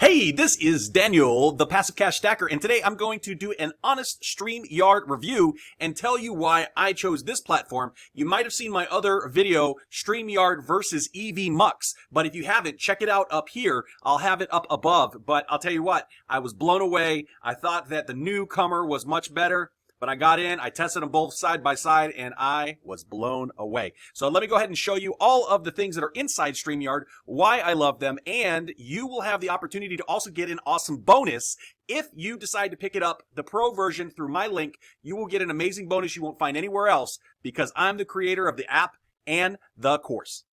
Hey, this is Daniel, the PassiveCashStacker, and today I'm going to do an honest Streamyard review and tell you why I chose this platform. You might have seen my other video, Streamyard versus EVMux, but if you haven't, check it out up here. I'll have it up above, but I'll tell you what, I was blown away. I thought that the newcomer was much better. But I got in, I tested them both side by side, and I was blown away. So let me go ahead and show you all of the things that are inside StreamYard, why I love them, and you will have the opportunity to also get an awesome bonus. If you decide to pick it up, the pro version through my link, you will get an amazing bonus you won't find anywhere else because I'm the creator of the app and the course.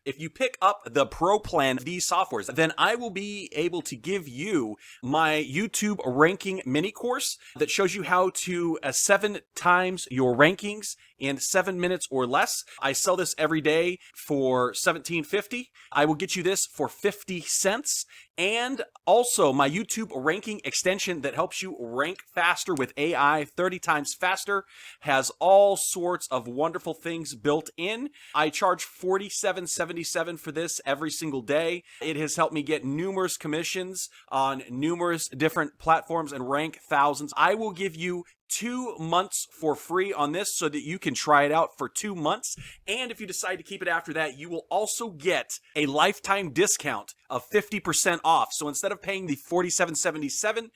If you pick up the Pro plan, these softwares, then I will be able to give you my YouTube ranking mini course that shows you how to 7 times your rankings in 7 minutes or less. I sell this every day for $17.50. I will get you this for 50 cents. And also my YouTube ranking extension that helps you rank faster with AI, 30 times faster, has all sorts of wonderful things built in. I charge $47.77 for this every single day. It has helped me get numerous commissions on numerous different platforms and rank thousands. I will give you 2 months for free on this so that you can try it out for 2 months. And if you decide to keep it after that, you will also get a lifetime discount of 50% off. So instead of paying the $47.77,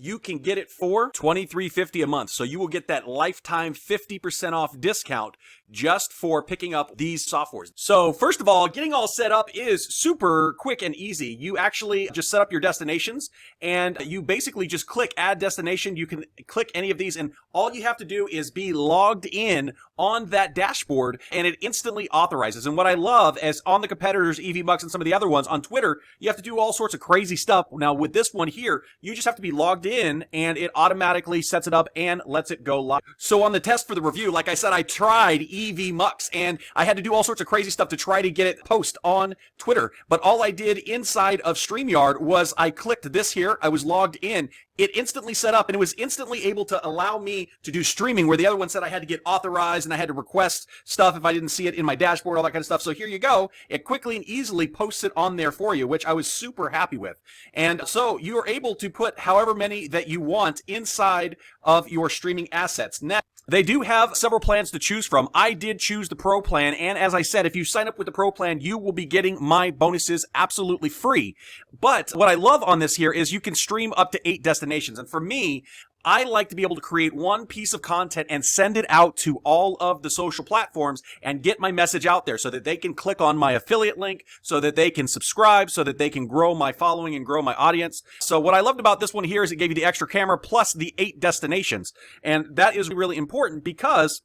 you can get it for $23.50 a month. So you will get that lifetime 50% off discount just for picking up these softwares. So first of all, getting all set up is super quick and easy. You actually just set up your destinations and you basically just click add destination. You can click any of these and all you have to do is be logged in on that dashboard and it instantly authorizes. And what I love is on the competitors, EVMux and some of the other ones on Twitter, you have to do all sorts of crazy stuff. Now with this one here, you just have to be logged in and it automatically sets it up and lets it go live. So on the test for the review, like I said, I tried EVMux and I had to do all sorts of crazy stuff to try to get it post on Twitter. But all I did inside of StreamYard was I clicked this here. I was logged in. It instantly set up and it was instantly able to allow me to do streaming where the other one said I had to get authorized and I had to request stuff if I didn't see it in my dashboard, all that kind of stuff. So here you go. It quickly and easily posts it on there for you, which I was super happy with. And so you are able to put however many that you want inside of your streaming assets. Now, they do have several plans to choose from. I did choose the Pro plan, and as I said, if you sign up with the Pro plan, you will be getting my bonuses absolutely free. But what I love on this here is you can stream up to 8 destinations, and for me, I like to be able to create one piece of content and send it out to all of the social platforms and get my message out there so that they can click on my affiliate link, so that they can subscribe, so that they can grow my following and grow my audience. So what I loved about this one here is it gave you the extra camera plus the 8 destinations. And that is really important because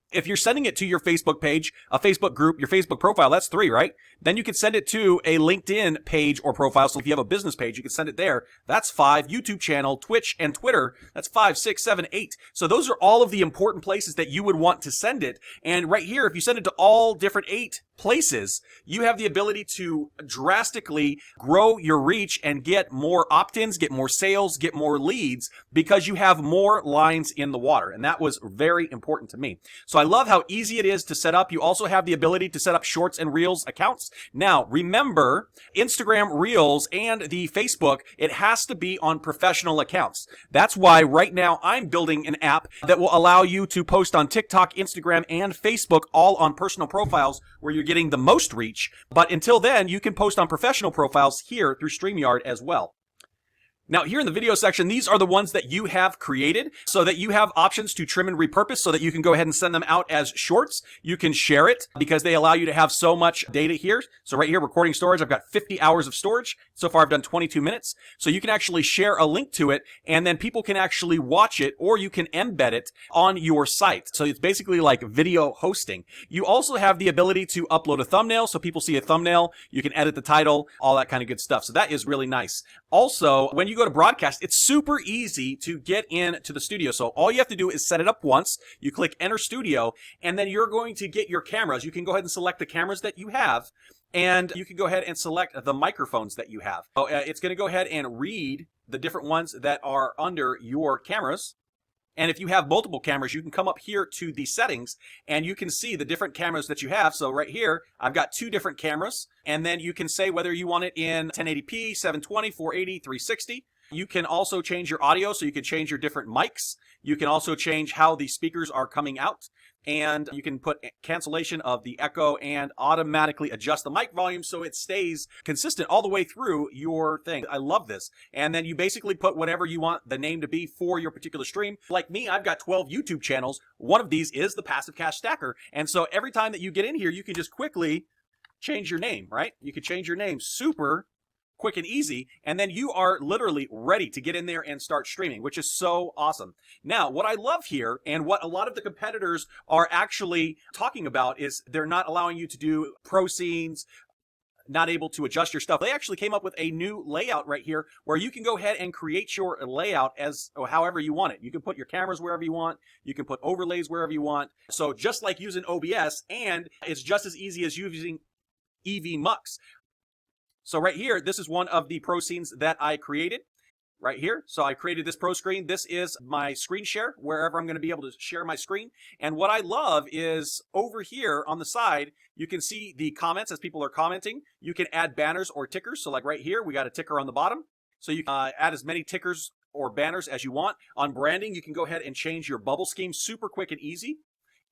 if you're sending it to your Facebook page, a Facebook group, your Facebook profile, that's 3, right? Then you can send it to a LinkedIn page or profile. So if you have a business page, you can send it there. That's 5. YouTube channel, Twitch, and Twitter. That's 5, 6, 7, 8. So those are all of the important places that you would want to send it. And right here, if you send it to all different 8 places, you have the ability to drastically grow your reach and get more opt-ins, get more sales, get more leads because you have more lines in the water. And that was very important to me. So I love how easy it is to set up. You also have the ability to set up Shorts and Reels accounts. Now, remember, Instagram Reels and the Facebook, it has to be on professional accounts. That's why right now I'm building an app that will allow you to post on TikTok, Instagram, and Facebook all on personal profiles where you're getting the most reach. But until then, you can post on professional profiles here through StreamYard as well. Now, here in the video section, these are the ones that you have created so that you have options to trim and repurpose so that you can go ahead and send them out as shorts. You can share it because they allow you to have so much data here. So right here, recording storage, I've got 50 hours of storage. So far, I've done 22 minutes. So you can actually share a link to it and then people can actually watch it or you can embed it on your site. So it's basically like video hosting. You also have the ability to upload a thumbnail so people see a thumbnail. You can edit the title, all that kind of good stuff. So that is really nice. Also, when you go to broadcast, it's super easy to get into the studio. So all you have to do is set it up once. You click enter studio, and then you're going to get your cameras. You can go ahead and select the cameras that you have, and you can go ahead and select the microphones that you have. So it's going to go ahead and read the different ones that are under your cameras. And if you have multiple cameras, you can come up here to the settings and you can see the different cameras that you have. So right here, I've got 2 different cameras, and then you can say whether you want it in 1080p, 720, 480, 360. You can also change your audio, so you can change your different mics. You can also change how the speakers are coming out. And you can put cancellation of the echo and automatically adjust the mic volume so it stays consistent all the way through your thing. I love this. And then you basically put whatever you want the name to be for your particular stream. Like me, I've got 12 YouTube channels. One of these is the PassiveCashStacker. And so every time that you get in here, you can just quickly change your name, right? You can change your name super quick and easy, and then you are literally ready to get in there and start streaming, which is so awesome. Now, what I love here, and what a lot of the competitors are actually talking about, is they're not allowing you to do pro scenes, not able to adjust your stuff. They actually came up with a new layout right here where you can go ahead and create your layout as however you want it. You can put your cameras wherever you want. You can put overlays wherever you want. So just like using OBS, and it's just as easy as using EVMux. So right here, this is one of the pro scenes that I created right here. So I created this pro screen. This is my screen share, wherever I'm going to be able to share my screen. And what I love is over here on the side, you can see the comments as people are commenting. You can add banners or tickers. So like right here, we got a ticker on the bottom. So you can add as many tickers or banners as you want. On branding, you can go ahead and change your bubble scheme super quick and easy.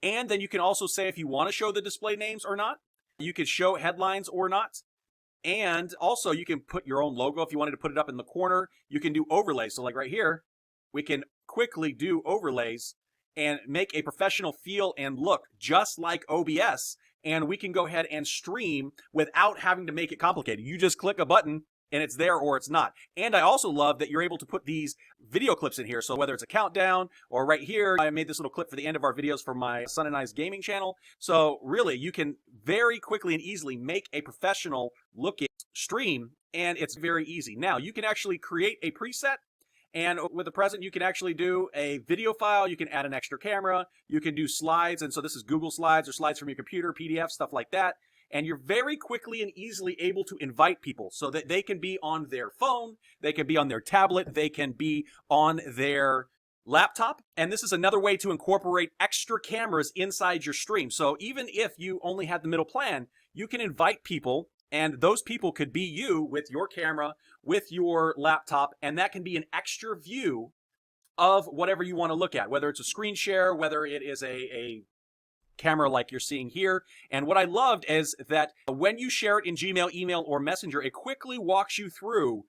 And then you can also say if you want to show the display names or not. You can show headlines or not. And also you can put your own logo if you wanted to put it up in the corner. You can do overlays. So like right here, we can quickly do overlays and make a professional feel and look just like OBS. And we can go ahead and stream without having to make it complicated. You just click a button and it's there or it's not. And I also love that you're able to put these video clips in here. So whether it's a countdown or right here, I made this little clip for the end of our videos for my son and I's gaming channel. So really, you can very quickly and easily make a professional looking stream, and it's very easy. Now, you can actually create a preset, and with the present, you can actually do a video file. You can add an extra camera. You can do slides, and so this is Google Slides or slides from your computer, PDF, stuff like that. And you're very quickly and easily able to invite people so that they can be on their phone, they can be on their tablet, they can be on their laptop. And this is another way to incorporate extra cameras inside your stream. So even if you only had the middle plan, you can invite people, and those people could be you with your camera, with your laptop, and that can be an extra view of whatever you want to look at, whether it's a screen share, whether it is a camera like you're seeing here. And what I loved is that when you share it in Gmail, email, or Messenger, it quickly walks you through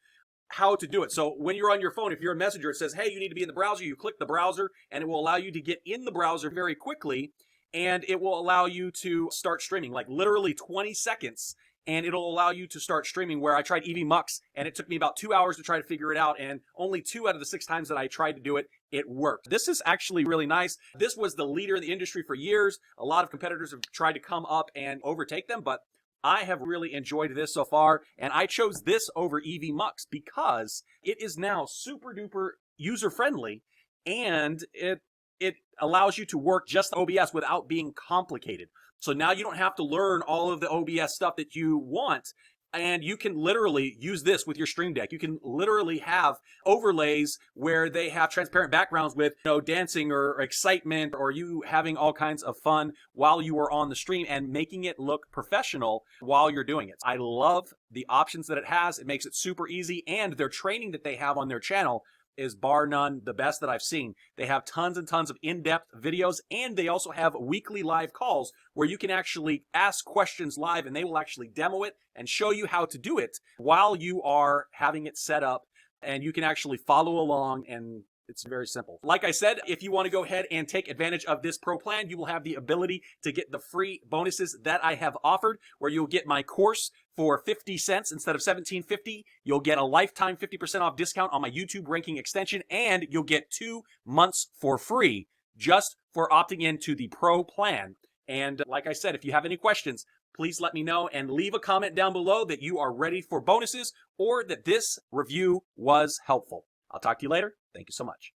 how to do it. So when you're on your phone, if you're a messenger, it says, hey, you need to be in the browser. You click the browser, and it will allow you to get in the browser very quickly, and it will allow you to start streaming, like literally 20 seconds. And it'll allow you to start streaming, where I tried EVMux, and it took me about 2 hours to try to figure it out, and only 2 out of the 6 times that I tried to do it, it worked. This is actually really nice. This was the leader in the industry for years. A lot of competitors have tried to come up and overtake them, but I have really enjoyed this so far, and I chose this over EVMux because it is now super duper user-friendly, and it allows you to work just OBS without being complicated. So now you don't have to learn all of the OBS stuff that you want, and you can literally use this with your Stream Deck. You can literally have overlays where they have transparent backgrounds with, you know, dancing or excitement, or you having all kinds of fun while you are on the stream and making it look professional while you're doing it. I love the options that it has. It makes it super easy, and their training that they have on their channel is bar none the best that I've seen. They have tons and tons of in-depth videos, and they also have weekly live calls where you can actually ask questions live, and they will actually demo it and show you how to do it while you are having it set up, and you can actually follow along, and it's very simple. Like I said, if you want to go ahead and take advantage of this pro plan, you will have the ability to get the free bonuses that I have offered, where you'll get my course for 50 cents instead of $17.50. You'll get a lifetime 50% off discount on my YouTube ranking extension, and you'll get 2 months for free just for opting into the pro plan. And like I said, if you have any questions, please let me know and leave a comment down below that you are ready for bonuses or that this review was helpful. I'll talk to you later. Thank you so much.